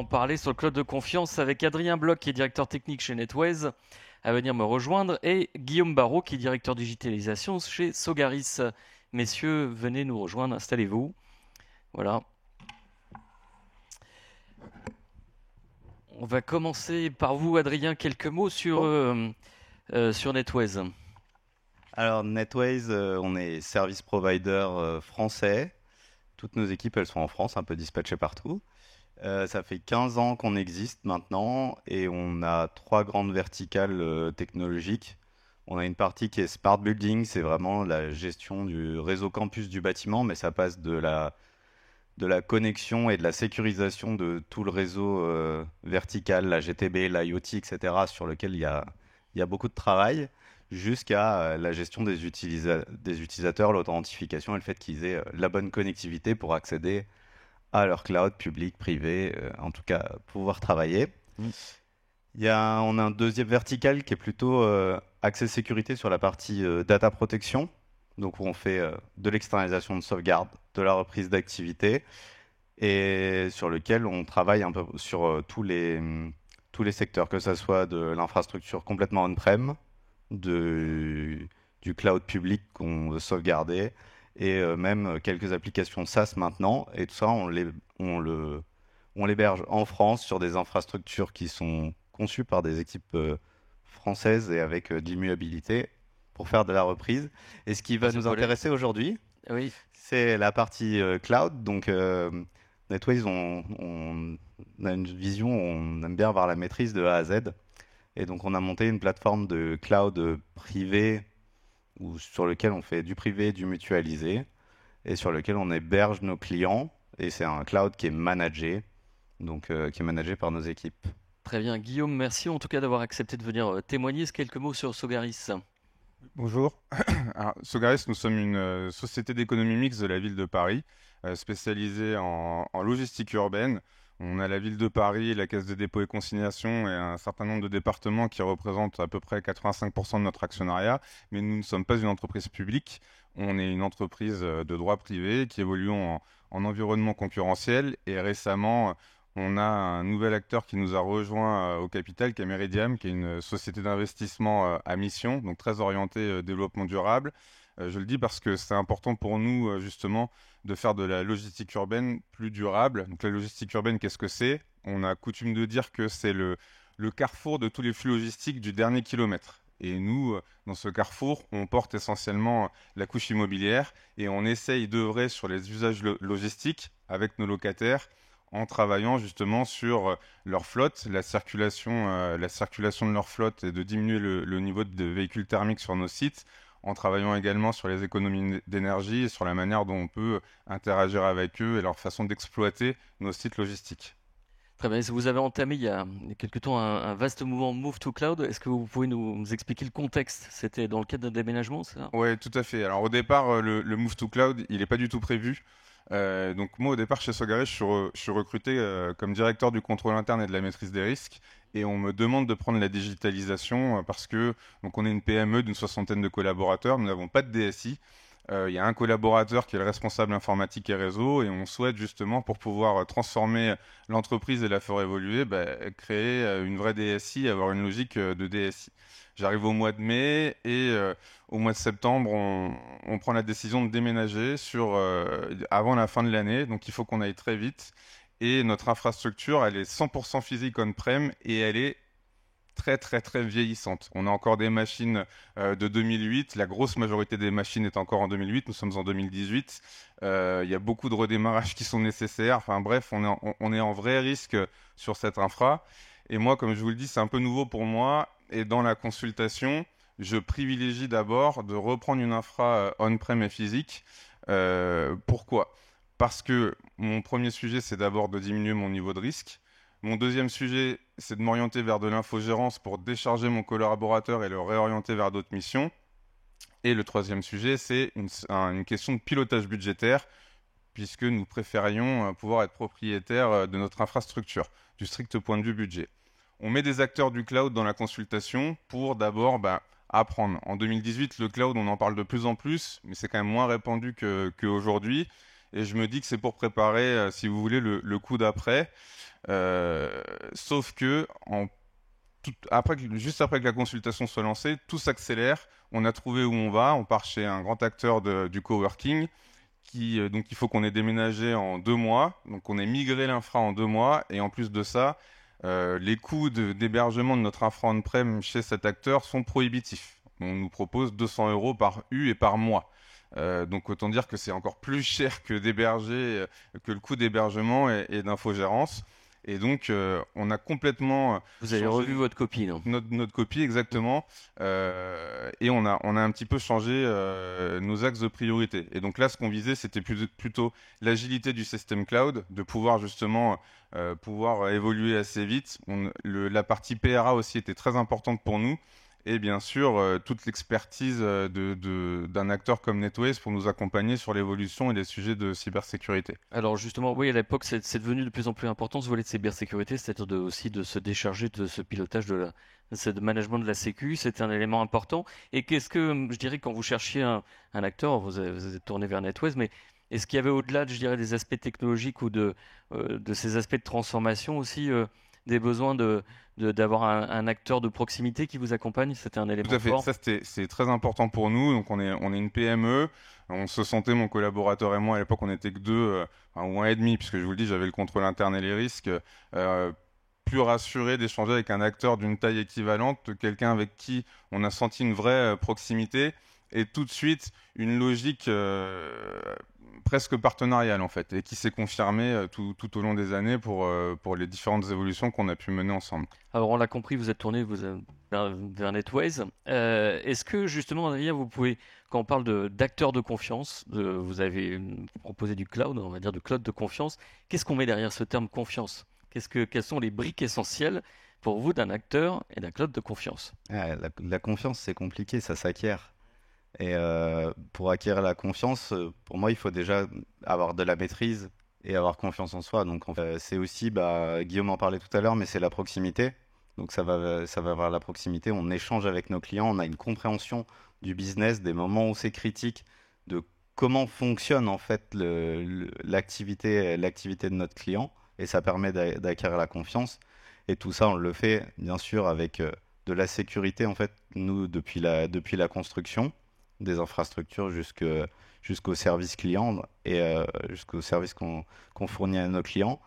en parler sur le cloud de confiance avec Adrien Bloch, qui est directeur technique chez NetWays, à venir me rejoindre, et Guillaume Barrault, qui est directeur digitalisation chez Sogaris. Messieurs, venez nous rejoindre, installez-vous. Voilà. On va commencer par vous, Adrien, quelques mots sur NetWays. Alors, NetWays, on est service provider français. Toutes nos équipes, elles sont en France, un peu dispatchées partout. Ça fait 15 ans qu'on existe maintenant et on a 3 grandes verticales technologiques. On a une partie qui est Smart Building, c'est vraiment la gestion du réseau campus du bâtiment, mais ça passe de la connexion et de la sécurisation de tout le réseau vertical, la GTB, l'IoT, etc., sur lequel il y a beaucoup de travail, jusqu'à la gestion des utilisateurs, l'authentification et le fait qu'ils aient la bonne connectivité pour accéder à leur cloud public, privé, en tout cas pouvoir travailler. On a un deuxième vertical qui est plutôt axé sécurité sur la partie data protection, donc où on fait de l'externalisation de sauvegarde, de la reprise d'activité, et sur lequel on travaille un peu sur tous les secteurs, que ce soit de l'infrastructure complètement on-prem, du cloud public qu'on veut sauvegarder, et même quelques applications SaaS maintenant, et tout ça, on l'héberge en France sur des infrastructures qui sont conçues par des équipes françaises et avec de l'immuabilité pour faire de la reprise. Et ce qui va nous intéresser aujourd'hui, Oui. c'est la partie cloud. Donc, NetWays, on a une vision, on aime bien avoir la maîtrise de A à Z. Et donc, on a monté une plateforme de cloud privé sur lequel on fait du privé, du mutualisé, et sur lequel on héberge nos clients. Et c'est un cloud qui est managé, donc qui est managé par nos équipes. Très bien. Guillaume, merci en tout cas d'avoir accepté de venir témoigner. Quelques mots sur Sogaris. Bonjour. Alors, Sogaris, nous sommes une société d'économie mixte de la ville de Paris, spécialisée en logistique urbaine. On a la ville de Paris, la Caisse de dépôt et consignation et un certain nombre de départements qui représentent à peu près 85% de notre actionnariat, mais nous ne sommes pas une entreprise publique. On est une entreprise de droit privé qui évolue en environnement concurrentiel, et récemment, on a un nouvel acteur qui nous a rejoint au capital, qui est Meridiam, qui est une société d'investissement à mission, donc très orientée développement durable. Je le dis parce que c'est important pour nous, justement, de faire de la logistique urbaine plus durable. Donc la logistique urbaine, qu'est-ce que c'est? On a coutume de dire que c'est le carrefour de tous les flux logistiques du dernier kilomètre. Et nous, dans ce carrefour, on porte essentiellement la couche immobilière et on essaye d'œuvrer sur les usages logistiques avec nos locataires en travaillant justement sur leur flotte, la circulation de leur flotte, et de diminuer le niveau de véhicules thermiques sur nos sites, en travaillant également sur les économies d'énergie et sur la manière dont on peut interagir avec eux et leur façon d'exploiter nos sites logistiques. Très bien. Vous avez entamé il y a quelques temps un vaste mouvement Move to Cloud. Est-ce que vous pouvez nous expliquer le contexte? C'était dans le cadre d'un déménagement, c'est ça? Oui, tout à fait. Alors au départ, le Move to Cloud, il n'est pas du tout prévu. Donc moi, au départ, chez Sogaris, je suis recruté comme directeur du contrôle interne et de la maîtrise des risques. Et on me demande de prendre la digitalisation parce que donc on est une PME d'une 60aine de collaborateurs. Nous n'avons pas de DSI. Il y a un collaborateur qui est le responsable informatique et réseau, et on souhaite justement, pour pouvoir transformer l'entreprise et la faire évoluer, créer une vraie DSI, avoir une logique de DSI. J'arrive au mois de mai et au mois de septembre, on prend la décision de déménager avant la fin de l'année, donc il faut qu'on aille très vite. Et notre infrastructure, elle est 100% physique on-prem et elle est très très très vieillissante. On a encore des machines de 2008, la grosse majorité des machines est encore en 2008, nous sommes en 2018. Il y a beaucoup de redémarrages qui sont nécessaires. Enfin bref, on est en vrai risque sur cette infra. Et moi, comme je vous le dis, c'est un peu nouveau pour moi. Et dans la consultation, je privilégie d'abord de reprendre une infra on-prem et physique. Pourquoi? Parce que mon premier sujet, c'est d'abord de diminuer mon niveau de risque. Mon deuxième sujet, c'est de m'orienter vers de l'infogérance pour décharger mon collaborateur et le réorienter vers d'autres missions. Et le troisième sujet, c'est une question de pilotage budgétaire, puisque nous préférions pouvoir être propriétaires de notre infrastructure, du strict point de vue budget. On met des acteurs du cloud dans la consultation pour d'abord apprendre. En 2018, le cloud, on en parle de plus en plus, mais c'est quand même moins répandu qu'aujourd'hui. Et je me dis que c'est pour préparer, si vous voulez, le coup d'après. Sauf que juste après que la consultation soit lancée, tout s'accélère. On a trouvé où on va. On part chez un grand acteur du coworking. Donc il faut qu'on ait déménagé en 2 mois. Donc on ait migré l'infra en 2 mois. Et en plus de ça, les coûts d'hébergement de notre infra on-prem chez cet acteur sont prohibitifs. On nous propose 200 € par U et par mois. Donc autant dire que c'est encore plus cher que d'héberger, que le coût d'hébergement et d'infogérance. Et donc on a complètement Vous avez changé revu votre copie, non? notre copie exactement, et on a un petit peu changé nos axes de priorité. Et donc là, ce qu'on visait, c'était plutôt l'agilité du système cloud, de pouvoir justement pouvoir évoluer assez vite. La partie PRA aussi était très importante pour nous. Et bien sûr, toute l'expertise d'un acteur comme NetWays pour nous accompagner sur l'évolution et les sujets de cybersécurité. Alors justement, oui, à l'époque, c'est devenu de plus en plus important ce volet de cybersécurité, c'est-à-dire aussi de se décharger de ce pilotage ce management de la sécu, c'était un élément important. Et qu'est-ce que, je dirais, quand vous cherchiez un acteur, vous êtes tourné vers NetWays, mais est-ce qu'il y avait au-delà, je dirais, des aspects technologiques ou de ces aspects de transformation aussi, des besoins d'avoir un acteur de proximité qui vous accompagne? C'était un Tout élément à fait, fort. ça c'est très important pour nous. Donc on est une PME, on se sentait, mon collaborateur et moi, à l'époque on était que deux, ou un et demi, puisque je vous le dis, j'avais le contrôle interne et les risques, plus rassuré d'échanger avec un acteur d'une taille équivalente, quelqu'un avec qui on a senti une vraie proximité, et tout de suite une logique presque partenariale en fait, et qui s'est confirmée tout au long des années pour les différentes évolutions qu'on a pu mener ensemble. Alors on l'a compris, vous êtes tourné vers NetWays. Est-ce que justement, Adrien, vous pouvez, quand on parle d'acteurs de confiance, vous avez proposé du cloud, on va dire de cloud de confiance, qu'est-ce qu'on met derrière ce terme confiance? Quelles sont les briques essentielles pour vous d'un acteur et d'un cloud de confiance? La confiance, c'est compliqué, ça s'acquiert. Et pour acquérir la confiance, pour moi, il faut déjà avoir de la maîtrise et avoir confiance en soi. Donc, c'est aussi, Guillaume en parlait tout à l'heure, mais c'est la proximité. Donc, ça va vers la proximité. On échange avec nos clients, on a une compréhension du business, des moments où c'est critique, de comment fonctionne en fait l'activité de notre client. Et ça permet d'acquérir la confiance. Et tout ça, on le fait, bien sûr, avec de la sécurité, en fait, nous, depuis la construction des infrastructures jusqu'au service client et jusqu'au service qu'on fournit à nos clients.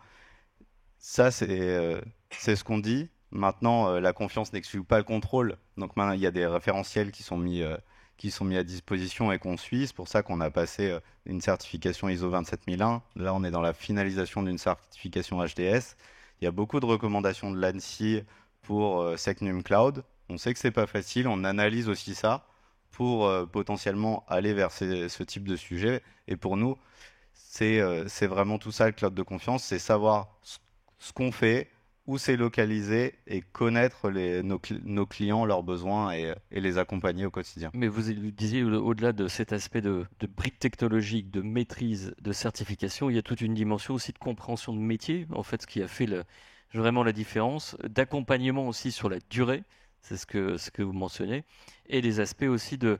Ça, c'est ce qu'on dit. Maintenant, la confiance n'exclut pas le contrôle. Donc maintenant, il y a des référentiels qui sont mis à disposition et qu'on suit. C'est pour ça qu'on a passé une certification ISO 27001. Là, on est dans la finalisation d'une certification HDS. Il y a beaucoup de recommandations de l'ANSSI pour Secnum Cloud. On sait que c'est pas facile. On analyse aussi ça pour potentiellement aller vers ce type de sujet. Et pour nous, c'est vraiment tout ça, le cloud de confiance, c'est savoir ce qu'on fait, où c'est localisé et connaître nos clients, leurs besoins et les accompagner au quotidien. Mais vous disiez, au-delà de cet aspect de briques technologiques, de maîtrise, de certification, il y a toute une dimension aussi de compréhension de métier, en fait, ce qui a fait vraiment la différence, d'accompagnement aussi sur la durée. C'est ce que vous mentionnez, et des aspects aussi de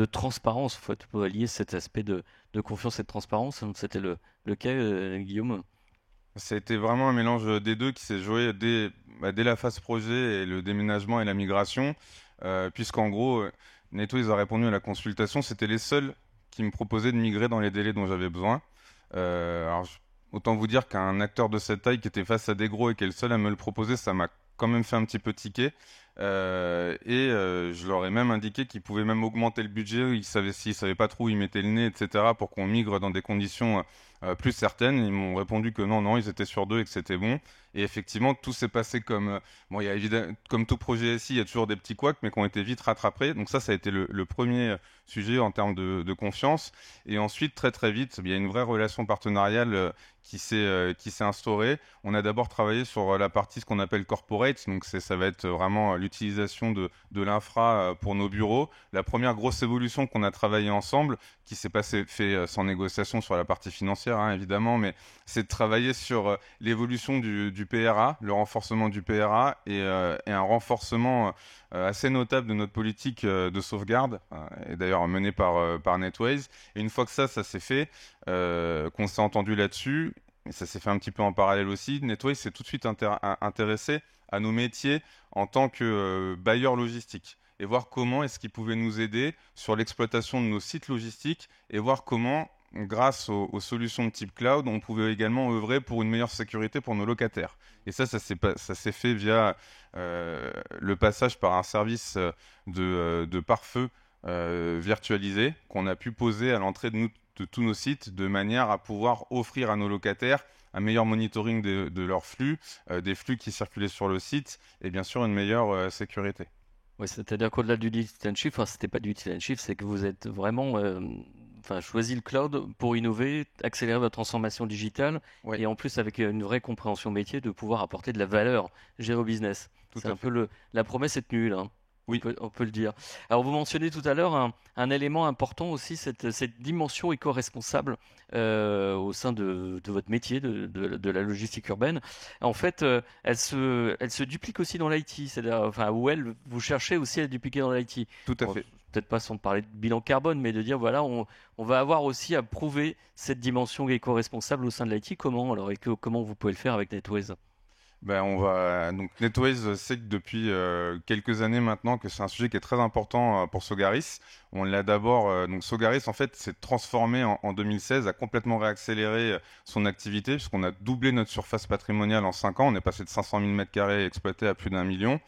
transparence, en fait, pour allier cet aspect de confiance et de transparence. C'était le cas, Guillaume. C'était vraiment un mélange des deux qui s'est joué dès la phase projet et le déménagement et la migration, puisqu'en gros, NetWays a répondu à la consultation, c'était les seuls qui me proposaient de migrer dans les délais dont j'avais besoin. Autant vous dire qu'un acteur de cette taille qui était face à des gros et qui est le seul à me le proposer, ça m'a quand même fait un petit peu tiquer. Je leur ai même indiqué qu'ils pouvaient même augmenter le budget, s'ils savaient pas trop où ils mettaient le nez, etc., pour qu'on migre dans des conditions plus certaines. Ils m'ont répondu que non, ils étaient sur deux et que c'était bon. Et effectivement, tout s'est passé comme bon, il y a évidemment, comme tout projet SI, il y a toujours des petits couacs, mais qui ont été vite rattrapés. Donc ça a été le premier sujet en termes de confiance. Et ensuite, très très vite, il y a une vraie relation partenariale qui s'est instaurée. On a d'abord travaillé sur la partie ce qu'on appelle corporate, donc ça va être vraiment l'utilisation de l'infra pour nos bureaux. La première grosse évolution qu'on a travaillé ensemble, qui s'est fait sans négociation sur la partie financière, hein, évidemment, mais c'est de travailler sur l'évolution du PRA, le renforcement du PRA et un renforcement assez notable de notre politique de sauvegarde, et d'ailleurs menée par NetWays. Et une fois que ça s'est fait, qu'on s'est entendu là-dessus, et ça s'est fait un petit peu en parallèle aussi, Netways s'est tout de suite intéressé à nos métiers en tant que bailleur logistique et voir comment est-ce qu'ils pouvaient nous aider sur l'exploitation de nos sites logistiques et voir comment, grâce aux solutions de type cloud, on pouvait également œuvrer pour une meilleure sécurité pour nos locataires. Et ça s'est fait via le passage par un service de pare-feu virtualisé qu'on a pu poser à l'entrée de tous nos sites de manière à pouvoir offrir à nos locataires un meilleur monitoring de leurs flux, des flux qui circulaient sur le site et bien sûr une meilleure sécurité. Ouais, c'est-à-dire qu'au-delà du lift and shift, enfin, c'était pas du lift and shift, c'est que vous êtes vraiment choisi le cloud pour innover, accélérer votre transformation digitale Oui, et en plus avec une vraie compréhension métier de pouvoir apporter de la valeur gérer au business. tout C'est à un fait. peu la promesse est tenue là, hein. Oui. On peut le dire. Alors vous mentionnez tout à l'heure un élément important aussi, cette dimension éco-responsable au sein de votre métier, de la logistique urbaine. En fait, elle se duplique aussi dans l'IT, c'est-à-dire, enfin, vous cherchez aussi à la dupliquer dans l'IT. Tout à fait. Peut-être pas sans parler de bilan carbone, mais de dire voilà, on va avoir aussi à prouver cette dimension éco-responsable au sein de l'IT. Comment alors et comment vous pouvez le faire avec NetWays? Ben, donc Netways sait que depuis quelques années maintenant que c'est un sujet qui est très important pour Sogaris. On l'a d'abord donc Sogaris en fait s'est transformé en 2016, a complètement réaccéléré son activité puisqu'on a doublé notre surface patrimoniale en 5 ans. On est passé de 500 000 m² exploités à plus d'1 million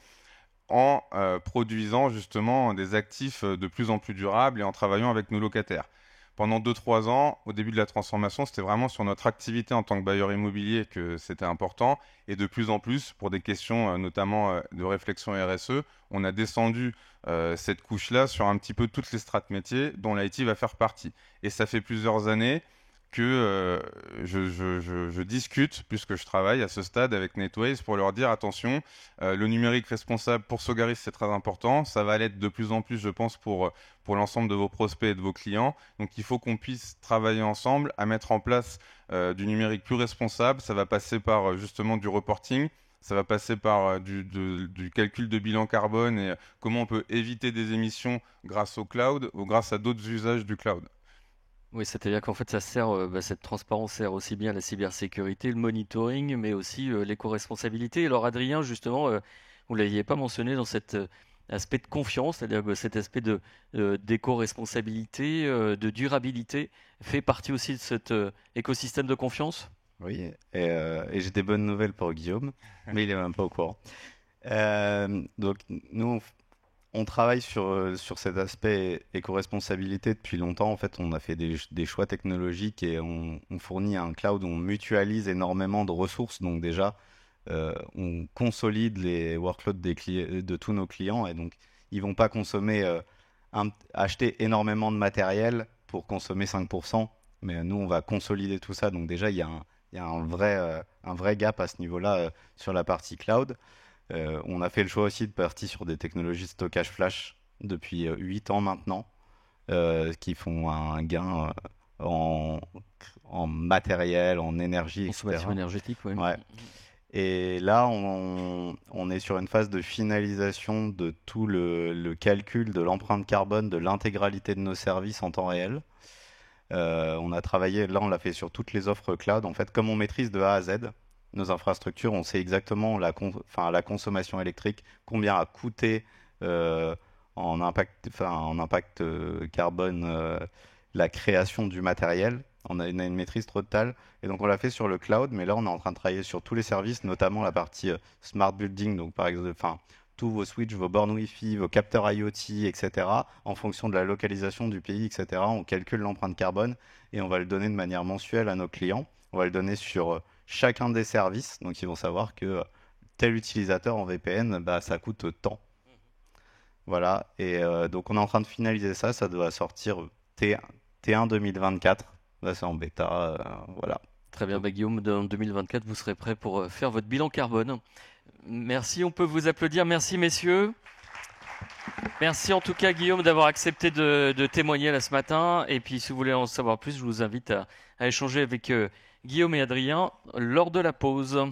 en produisant justement des actifs de plus en plus durables et en travaillant avec nos locataires. Pendant 2-3 ans, au début de la transformation, c'était vraiment sur notre activité en tant que bailleur immobilier que c'était important. Et de plus en plus, pour des questions notamment de réflexion RSE, on a descendu cette couche-là sur un petit peu toutes les strates métiers dont l'IT va faire partie. Et ça fait plusieurs années que je discute, puisque je travaille à ce stade avec Netways, pour leur dire attention, le numérique responsable pour Sogaris c'est très important, ça va l'être de plus en plus je pense pour l'ensemble de vos prospects et de vos clients, donc il faut qu'on puisse travailler ensemble à mettre en place du numérique plus responsable. Ça va passer par justement du reporting, ça va passer par du calcul de bilan carbone et comment on peut éviter des émissions grâce au cloud ou grâce à d'autres usages du cloud. Oui, c'est-à-dire qu'en fait, ça sert, cette transparence sert aussi bien à la cybersécurité, le monitoring, mais aussi l'éco-responsabilité. Alors, Adrien, justement, vous ne l'aviez pas mentionné dans cet aspect de confiance, c'est-à-dire que cet aspect d'éco-responsabilité, de durabilité, fait partie aussi de cet écosystème de confiance? Oui, et j'ai des bonnes nouvelles pour Guillaume, mais il est même pas au courant. Donc nous, on travaille sur cet aspect éco-responsabilité depuis longtemps. En fait, on a fait des choix technologiques et on fournit un cloud où on mutualise énormément de ressources. Donc déjà, on consolide les workloads de tous nos clients et donc ils vont pas consommer, acheter énormément de matériel pour consommer 5%, mais nous, on va consolider tout ça. Donc déjà, il y a un vrai gap à ce niveau-là sur la partie cloud. On a fait le choix aussi de partir sur des technologies de stockage flash depuis 8 ans maintenant, qui font un gain en matériel, en énergie, Consommation etc. énergétique, oui. Ouais. Et là, on est sur une phase de finalisation de tout le calcul de l'empreinte carbone de l'intégralité de nos services en temps réel. On a travaillé, là on l'a fait sur toutes les offres cloud. En fait, comme on maîtrise de A à Z nos infrastructures, on sait exactement la consommation électrique, combien a coûté en impact carbone la création du matériel. On a une maîtrise totale et donc on l'a fait sur le cloud, mais là on est en train de travailler sur tous les services, notamment la partie smart building, donc par exemple, tous vos switches, vos bornes Wi-Fi, vos capteurs IoT, etc. En fonction de la localisation du pays, etc. On calcule l'empreinte carbone et on va le donner de manière mensuelle à nos clients. On va le donner sur chacun des services, donc ils vont savoir que tel utilisateur en VPN, bah, ça coûte tant. Voilà, et donc on est en train de finaliser ça, ça doit sortir T1 2024. Là c'est en bêta, voilà. Très bien, bah, Guillaume, en 2024, vous serez prêt pour faire votre bilan carbone. Merci, on peut vous applaudir. Merci, messieurs. Merci en tout cas, Guillaume, d'avoir accepté de témoigner là ce matin. Et puis, si vous voulez en savoir plus, je vous invite à échanger avec Guillaume et Adrien lors de la pause.